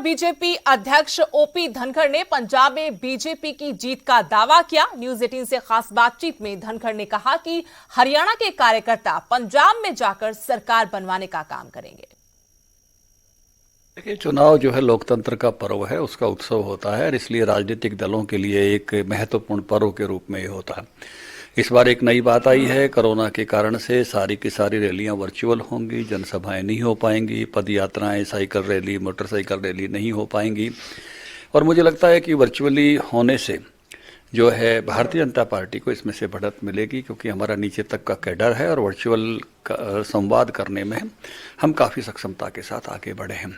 BJP अध्यक्ष OP Dhankhar ने पंजाब में बीजेपी की जीत का दावा किया। न्यूज 18 से खास बातचीत में धनखड़ ने कहा कि हरियाणा के कार्यकर्ता पंजाब में जाकर सरकार बनवाने का काम करेंगे। देखिए, चुनाव जो है लोकतंत्र का पर्व है, उसका उत्सव होता है और इसलिए राजनीतिक दलों के लिए एक महत्वपूर्ण पर्व के रूप में ये होता है। इस बार एक नई बात आई है, कोरोना के कारण से सारी की सारी रैलियां वर्चुअल होंगी, जनसभाएं नहीं हो पाएंगी, पद यात्राएं, साइकिल रैली, मोटरसाइकिल रैली नहीं हो पाएंगी। और मुझे लगता है कि वर्चुअली होने से जो है भारतीय जनता पार्टी को इसमें से बढ़त मिलेगी, क्योंकि हमारा नीचे तक का कैडर है और वर्चुअल संवाद करने में हम काफ़ी सक्षमता के साथ आगे बढ़े हैं।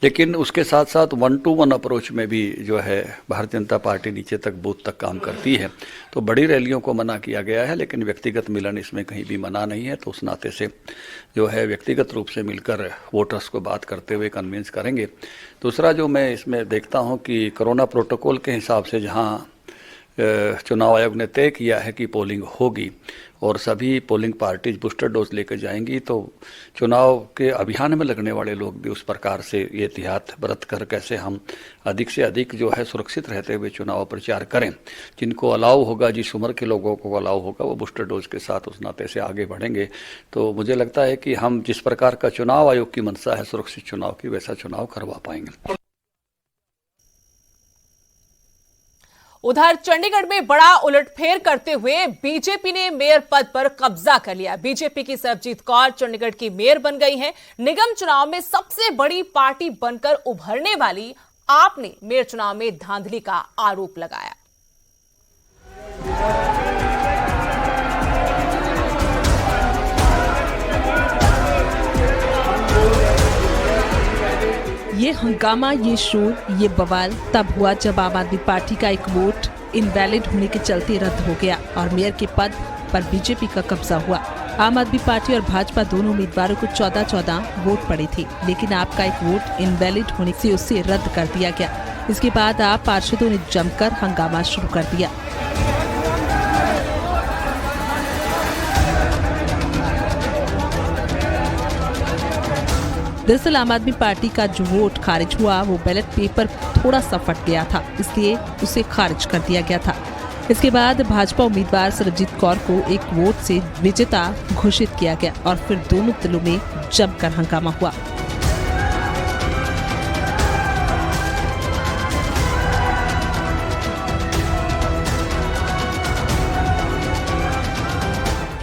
लेकिन उसके साथ साथ 1-to-1 अप्रोच में भी जो है भारतीय जनता पार्टी नीचे तक बूथ तक काम करती है। तो बड़ी रैलियों को मना किया गया है, लेकिन व्यक्तिगत मिलन इसमें कहीं भी मना नहीं है। तो उस नाते से जो है व्यक्तिगत रूप से मिलकर वोटर्स को बात करते हुए कन्विंस करेंगे। दूसरा जो मैं इसमें देखता हूँ कि कोरोना प्रोटोकॉल के हिसाब से जहाँ चुनाव आयोग ने तय किया है कि पोलिंग होगी और सभी पोलिंग पार्टीज बूस्टर डोज लेकर जाएंगी, तो चुनाव के अभियान में लगने वाले लोग भी उस प्रकार से ये एहतियात बरत कर कैसे हम अधिक से अधिक जो है सुरक्षित रहते हुए चुनाव प्रचार करें। जिनको अलाउ होगा, जिस उम्र के लोगों को अलाउ होगा, वो बूस्टर डोज के साथ उस नाते से आगे बढ़ेंगे। तो मुझे लगता है कि हम जिस प्रकार का चुनाव आयोग की मंशा है सुरक्षित चुनाव की, वैसा चुनाव करवा पाएंगे। उधर चंडीगढ़ में बड़ा उलटफेर करते हुए बीजेपी ने मेयर पद पर कब्जा कर लिया। बीजेपी की सरबजीत कौर चंडीगढ़ की मेयर बन गई हैं। निगम चुनाव में सबसे बड़ी पार्टी बनकर उभरने वाली आप ने मेयर चुनाव में धांधली का आरोप लगाया। ये हंगामा, ये शोर, ये बवाल तब हुआ जब आम आदमी पार्टी का एक वोट इनवैलिड होने के चलते रद्द हो गया और मेयर के पद पर बीजेपी का कब्जा हुआ। आम आदमी पार्टी और भाजपा दोनों उम्मीदवारों को 14-14 वोट पड़े थे, लेकिन आपका एक वोट इनवैलिड होने से उसे रद्द कर दिया गया। इसके बाद आप पार्षदों ने जमकर हंगामा शुरू कर दिया। दरअसल आम आदमी पार्टी का जो वोट खारिज हुआ वो बैलेट पेपर थोड़ा सा फट गया था, इसलिए उसे खारिज कर दिया गया था। इसके बाद भाजपा उम्मीदवार सरबजीत कौर को एक वोट से विजेता घोषित किया गया और फिर दोनों दलों में जमकर हंगामा हुआ।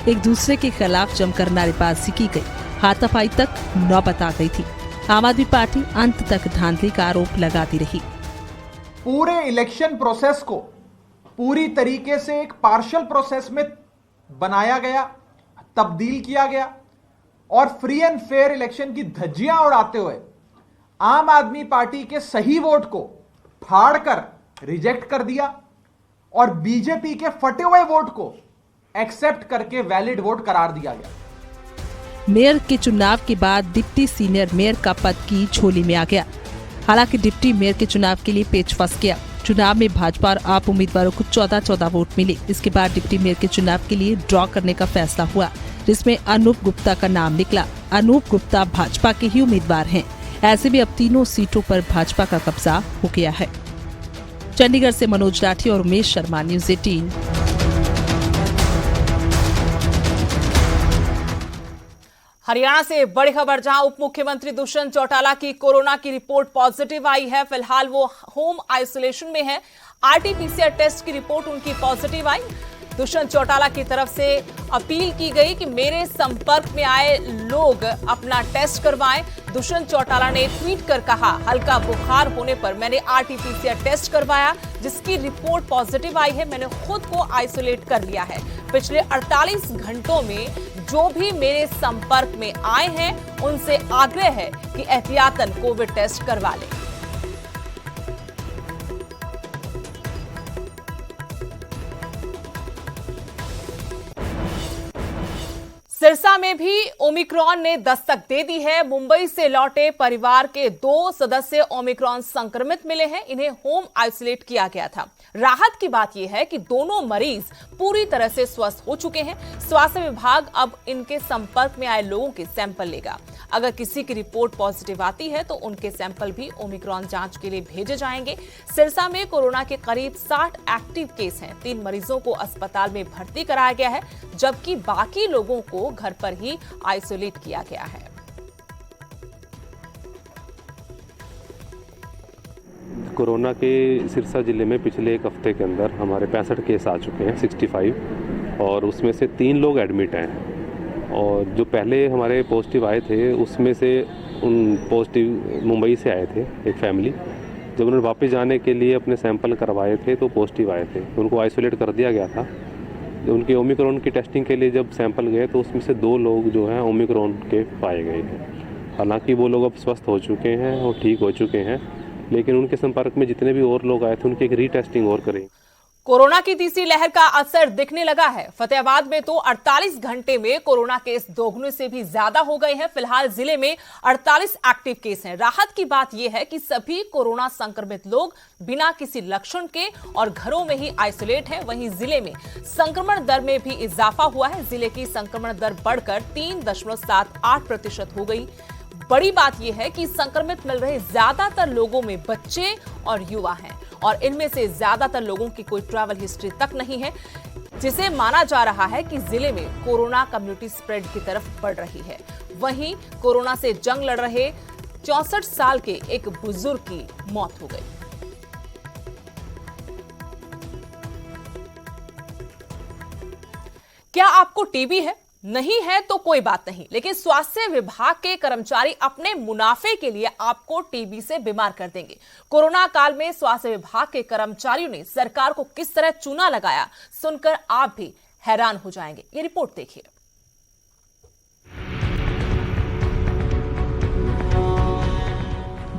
एक दूसरे के खिलाफ जमकर नारेबाजी की गई, हाथापाई तक नौबत आ गई थी। आम आदमी पार्टी अंत तक धांधली का आरोप लगाती रही। पूरे इलेक्शन प्रोसेस को पूरी तरीके से एक पार्शियल प्रोसेस में बनाया गया, तब्दील किया गया और फ्री एंड फेयर इलेक्शन की धज्जियां उड़ाते हुए आम आदमी पार्टी के सही वोट को फाड़कर रिजेक्ट कर दिया और बीजेपी के फटे हुए वोट को एक्सेप्ट करके वैलिड वोट करार दिया गया। मेयर के चुनाव के बाद डिप्टी सीनियर मेयर का पद की झोली में आ गया। हालांकि डिप्टी मेयर के चुनाव के लिए पेच फंस गया। चुनाव में भाजपा और आप उम्मीदवारों को 14-14 वोट मिले। इसके बाद डिप्टी मेयर के चुनाव के लिए ड्रॉ करने का फैसला हुआ, जिसमें अनूप गुप्ता का नाम निकला। अनूप गुप्ता भाजपा के ही उम्मीदवार हैं। ऐसे भी अब तीनों सीटों पर भाजपा का कब्जा हो गया है। चंडीगढ़ से मनोज राठी और उमेश शर्मा, न्यूज 18। हरियाणा से बड़ी खबर, जहां उप मुख्यमंत्री दुष्यंत चौटाला की कोरोना की रिपोर्ट पॉजिटिव आई है। फिलहाल वो होम आइसोलेशन में है। आरटी-पीसीआर टेस्ट की रिपोर्ट उनकी पॉजिटिव आई। दुष्यंत चौटाला की तरफ से अपील की गई कि मेरे संपर्क में आए लोग अपना टेस्ट करवाएं। दुष्यंत चौटाला ने ट्वीट कर कहा, हल्का बुखार होने पर मैंने आरटी-पीसीआर टेस्ट करवाया, जिसकी रिपोर्ट पॉजिटिव आई है। मैंने खुद को आइसोलेट कर लिया है। पिछले 48 घंटों में जो भी मेरे संपर्क में आए हैं उनसे आग्रह है कि एहतियातन कोविड टेस्ट करवा लें। सिरसा में भी ओमिक्रॉन ने दस्तक दे दी है। मुंबई से लौटे परिवार के 2 सदस्य ओमिक्रॉन संक्रमित मिले हैं। इन्हें होम आइसोलेट किया गया था। राहत की बात यह है कि दोनों मरीज पूरी तरह से स्वस्थ हो चुके हैं। स्वास्थ्य विभाग अब इनके संपर्क में आए लोगों के सैंपल लेगा। अगर किसी की रिपोर्ट पॉजिटिव आती है तो उनके सैंपल भी ओमिक्रॉन जांच के लिए भेजे जाएंगे। सिरसा में कोरोना के करीब 60 एक्टिव केस हैं। 3 मरीजों को अस्पताल में भर्ती कराया गया है, जबकि बाकी लोगों को घर पर ही आइसोलेट किया गया है। कोरोना के सिरसा जिले में पिछले एक हफ्ते के अंदर हमारे 65 केस आ चुके हैं, 65, और उसमें से 3 लोग एडमिट हैं। और जो पहले हमारे पॉजिटिव आए थे उसमें से उन पॉजिटिव मुंबई से आए थे एक फैमिली। जब उन्होंने वापस जाने के लिए अपने सैंपल करवाए थे तो पॉजिटिव आए थे, उनको आइसोलेट कर दिया गया था। उनके ओमिक्रॉन की टेस्टिंग के लिए जब सैंपल गए तो उसमें से 2 लोग जो हैं ओमिक्रॉन के पाए गए हैं। हालांकि वो लोग अब स्वस्थ हो चुके हैं और ठीक हो चुके हैं, लेकिन उनके संपर्क में जितने भी और लोग आए थे उनकी एक रीटेस्टिंग और करें। कोरोना की तीसरी लहर का असर दिखने लगा है। फतेहाबाद में तो 48 घंटे में कोरोना केस दोगुने से भी ज्यादा हो गए हैं। फिलहाल जिले में 48 एक्टिव केस हैं। राहत की बात यह है कि सभी कोरोना संक्रमित लोग बिना किसी लक्षण के और घरों में ही आइसोलेट हैं। वहीं जिले में संक्रमण दर में भी इजाफा हुआ है। जिले की संक्रमण दर बढ़कर 3.78% हो गई। बड़ी बात यह है कि संक्रमित मिल रहे ज्यादातर लोगों में बच्चे और युवा हैं और इनमें से ज्यादातर लोगों की कोई ट्रैवल हिस्ट्री तक नहीं है, जिसे माना जा रहा है कि जिले में कोरोना कम्युनिटी स्प्रेड की तरफ बढ़ रही है। वहीं कोरोना से जंग लड़ रहे 64 साल के एक बुजुर्ग की मौत हो गई। क्या आपको टीबी है? नहीं है तो कोई बात नहीं, लेकिन स्वास्थ्य विभाग के कर्मचारी अपने मुनाफे के लिए आपको टीबी से बीमार कर देंगे। कोरोना काल में स्वास्थ्य विभाग के कर्मचारियों ने सरकार को किस तरह चूना लगाया, सुनकर आप भी हैरान हो जाएंगे। ये रिपोर्ट देखिए।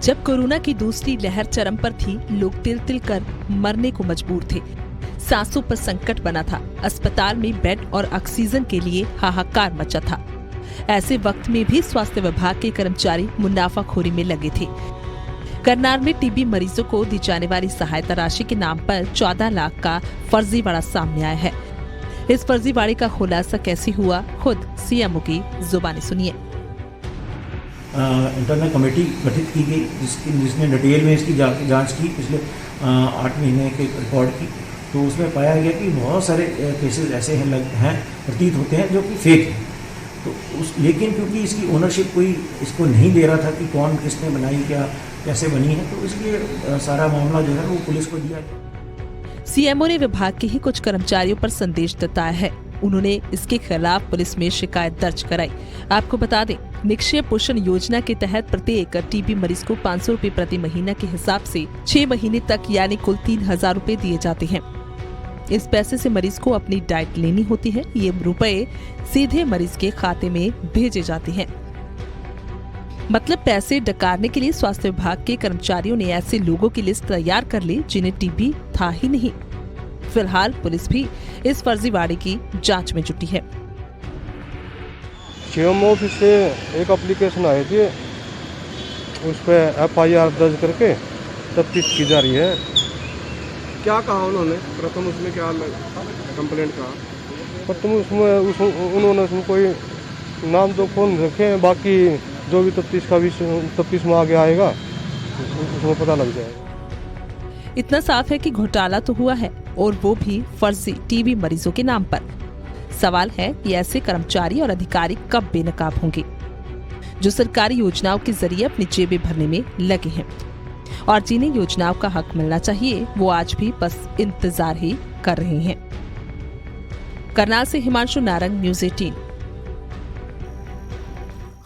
जब कोरोना की दूसरी लहर चरम पर थी, लोग तिल तिल कर मरने को मजबूर थे। सांसों पर संकट बना था। अस्पताल में बेड और ऑक्सीजन के लिए हाहाकार मचा था। ऐसे वक्त में भी स्वास्थ्य विभाग के कर्मचारी मुनाफाखोरी में लगे थे। करनाल में टीबी मरीजों को दी जाने वाली सहायता राशि के नाम पर 14 लाख का फर्जीवाड़ा सामने आया है। इस फर्जीवाड़े का खुलासा कैसे हुआ, खुद सीएमओ की जुबानी सुनिए। इंटरनल कमेटी गठित की गई जिसने डिटेल में इसकी जांच की पिछले 8 महीने के रिकॉर्ड की। तो उसमें पाया गया कि बहुत सारे केसेस ऐसे हैं प्रतीत होते हैं जो कि फेक हैं। तो लेकिन क्योंकि इसकी ओनरशिप कोई इसको नहीं दे रहा था कि कौन किसने बनाई, क्या कैसे बनी है, तो इसलिए सारा मामला जो है वो पुलिस को दिया गया। सीएमओ ने विभाग के ही कुछ कर्मचारियों पर संदेश जताया है। उन्होंने इसके खिलाफ पुलिस में शिकायत दर्ज कराई। आपको बता दें, निक्षय पोषण योजना के तहत प्रत्येक टीबी मरीज को 500 रुपए प्रति महीना के हिसाब से 6 महीने तक यानी कुल 3000 रुपए दिए जाते हैं। इस पैसे से मरीज को अपनी डाइट लेनी होती है। ये रुपए सीधे मरीज के खाते में भेजे जाते हैं। मतलब पैसे डकारने के लिए स्वास्थ्य विभाग के कर्मचारियों ने ऐसे लोगों की लिस्ट तैयार कर ली जिन्हें टीबी था ही नहीं। फिलहाल पुलिस भी इस फर्जीवाड़े की जांच में जुटी है। सीएमओ ऑफिस से एक एप्लीकेशन आई थी, उस पर FIR दर्ज करके तफ्तीश की जा रही है। क्या कहा उन्होंने? प्रथम उसमें क्या कंप्लेंट कहा? प्रथम उन्होंने उसमें कोई नाम तो फोन रखे हैं, बाकी जो भी तफ्तीश में आगे आएगा उसमें पता लग जाएगा। इतना साफ है कि घोटाला तो हुआ है और वो भी फर्जी टीबी मरीजों के नाम पर। सवाल है कि ऐसे कर्मचारी और अधिकारी कब बेनकाब होंगे जो सरकारी योजनाओं के जरिए अपनी जेबें भरने में लगे हैं और जिन्हें योजनाओं का हक मिलना चाहिए वो आज भी बस इंतजार ही कर रहे हैं। करनाल से हिमांशु नारंग, न्यूज़ 18।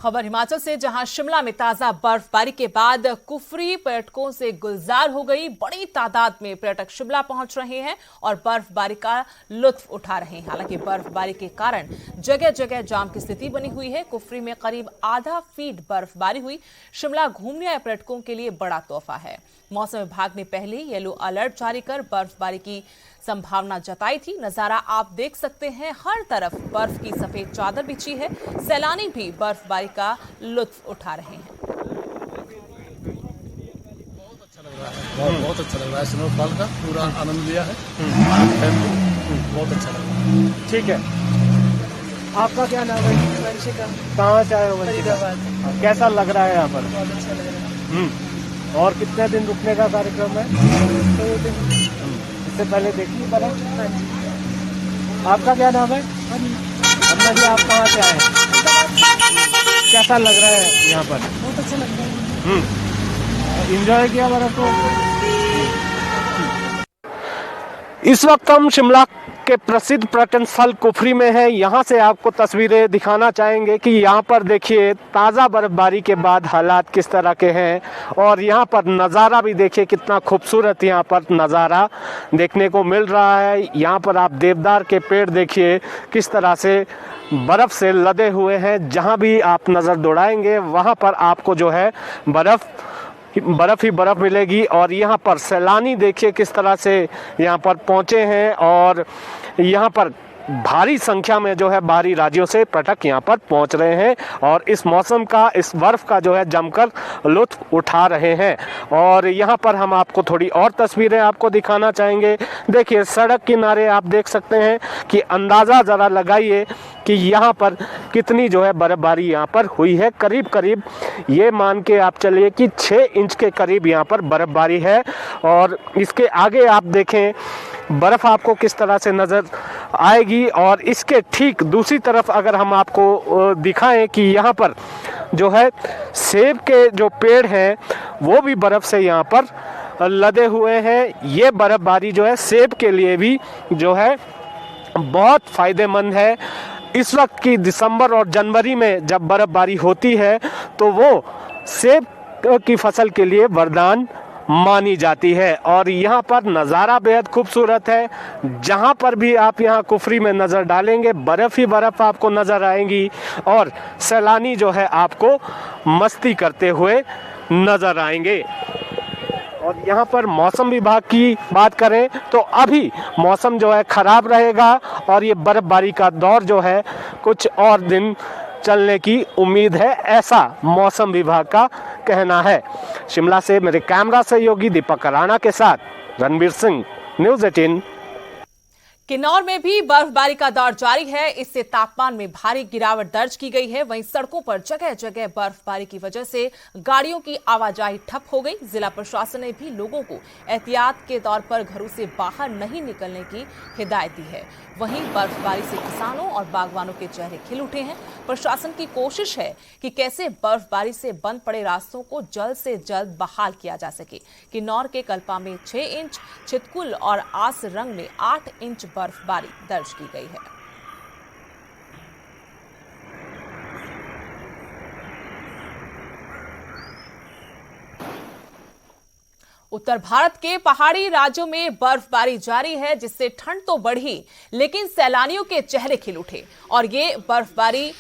खबर हिमाचल से, जहां शिमला में ताजा बर्फबारी के बाद कुफरी पर्यटकों से गुलजार हो गई। बड़ी तादाद में पर्यटक शिमला पहुंच रहे हैं और बर्फबारी का लुत्फ उठा रहे हैं। हालांकि बर्फबारी के कारण जगह जगह जाम की स्थिति बनी हुई है। कुफरी में करीब आधा फीट बर्फबारी हुई। शिमला घूमने आए पर्यटकों के लिए बड़ा तोहफा है। मौसम विभाग ने पहले ही येलो अलर्ट जारी कर बर्फबारी की संभावना जताई थी। नजारा आप देख सकते हैं, हर तरफ बर्फ की सफेद चादर बिछी है। सैलानी भी बर्फबारी का लुत्फ उठा रहे हैं। बहुत अच्छा लग रहा है। स्नोफॉल का पूरा आनंद लिया है। बहुत अच्छा लग रहा है। ठीक है, आपका क्या नाम है? वंशिका। कहाँ से आए हो? वंशिका। कैसा लग रहा है यहाँ पर? बहुत अच्छा लग रहा है। और कितने दिन रुकने का कार्यक्रम है? 2 दिन। इससे पहले देखिए बर्फ। हाँ जी। आपका क्या नाम है? अन्ना जी, आप कहाँ से आए हैं? कैसा लग रहा है यहाँ पर? बहुत अच्छा लग रहा है। एंजॉय किया बर्फ को? इस वक्त हम शिमला के प्रसिद्ध पर्यटन स्थल कुफरी में है। यहाँ से आपको तस्वीरें दिखाना चाहेंगे कि यहाँ पर देखिए ताज़ा बर्फबारी के बाद हालात किस तरह के हैं, और यहाँ पर नज़ारा भी देखिए कितना खूबसूरत यहाँ पर नज़ारा देखने को मिल रहा है। यहाँ पर आप देवदार के पेड़ देखिए किस तरह से बर्फ़ से लदे हुए हैं। जहाँ भी आप नज़र दौड़ाएंगे वहाँ पर आपको जो है बर्फ़ ही बर्फ़ मिलेगी। और यहाँ पर सैलानी देखिए किस तरह से यहाँ पर पहुँचे हैं, और यहाँ पर भारी संख्या में जो है बाहरी राज्यों से पर्यटक यहाँ पर पहुँच रहे हैं और इस मौसम का, इस बर्फ़ का जो है जमकर लुत्फ़ उठा रहे हैं। और यहाँ पर हम आपको थोड़ी और तस्वीरें आपको दिखाना चाहेंगे। देखिए सड़क किनारे आप देख सकते हैं कि अंदाज़ा ज़रा लगाइए कि यहाँ पर कितनी जो है बर्फबारी यहाँ पर हुई है। करीब करीब ये मान के आप चलिए कि 6 इंच के करीब यहाँ पर बर्फबारी है। और इसके आगे आप देखें बर्फ़ आपको किस तरह से नज़र आएगी। और इसके ठीक दूसरी तरफ अगर हम आपको दिखाएं कि यहाँ पर जो है सेब के जो पेड़ हैं वो भी बर्फ़ से यहाँ पर लदे हुए हैं। ये बर्फबारी जो है सेब के लिए भी जो है बहुत फ़ायदेमंद है। इस वक्त की दिसंबर और जनवरी में जब बर्फबारी होती है तो वो सेब की फसल के लिए वरदान मानी जाती है। और यहाँ पर नज़ारा बेहद खूबसूरत है। जहाँ पर भी आप यहाँ कुफरी में नज़र डालेंगे बर्फ़ ही बर्फ़ आपको नज़र आएंगी और सैलानी जो है आपको मस्ती करते हुए नज़र आएंगे। और यहाँ पर मौसम विभाग की बात करें तो अभी मौसम जो है ख़राब रहेगा और ये बर्फबारी का दौर जो है कुछ और दिन चलने की उम्मीद है, ऐसा मौसम विभाग का कहना है। शिमला से मेरे कैमरा सहयोगी दीपक राणा के साथ रणबीर सिंह, न्यूज़ 18। किन्नौर में भी बर्फबारी का दौर जारी है। इससे तापमान में भारी गिरावट दर्ज की गई है। वहीं सड़कों पर जगह जगह बर्फबारी की वजह से गाड़ियों की आवाजाही ठप हो गई। जिला प्रशासन ने भी लोगों को एहतियात के तौर पर घरों से बाहर नहीं निकलने की हिदायत दी है। वहीं बर्फबारी से किसानों और बागवानों के चेहरे खिल उठे हैं। प्रशासन की कोशिश है कि कैसे बर्फबारी से बंद पड़े रास्तों को जल्द से जल्द बहाल किया जा सके। किन्नौर के कल्पा में 6 इंच, चितकुल और आसरंग में 8 इंच बर्फबारी दर्ज की गई है। उत्तर भारत के पहाड़ी राज्यों में बर्फबारी जारी है, जिससे ठंड तो बढ़ी लेकिन सैलानियों के चेहरे खिल उठे और ये बर्फबारी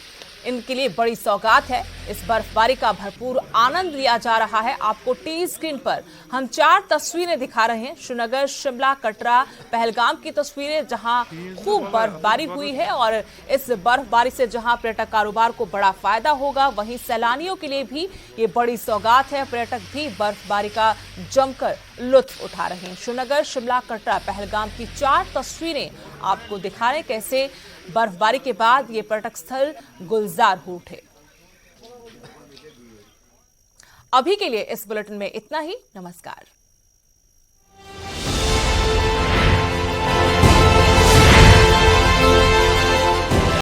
इनके लिए बड़ी सौगात है। इस बर्फबारी का भरपूर आनंद लिया जा रहा है। आपको टीवी स्क्रीन पर हम 4 तस्वीरें दिखा रहे हैं। श्रीनगर, शिमला, कटरा, पहलगाम की तस्वीरें जहां खूब बर्फबारी हुई है और इस बर्फबारी से जहां पर्यटक कारोबार को बड़ा फायदा होगा, वहीं सैलानियों के लिए भी ये बड़ी सौगात है। पर्यटक भी बर्फबारी का जमकर लुत्फ उठा रहे हैं। श्रीनगर, शिमला, कटरा, पहलगाम की 4 तस्वीरें आपको दिखा रहे हैं कैसे बर्फबारी के बाद ये पर्यटक स्थल गुलजार हो उठे। अभी के लिए इस बुलेटिन में इतना ही। नमस्कार।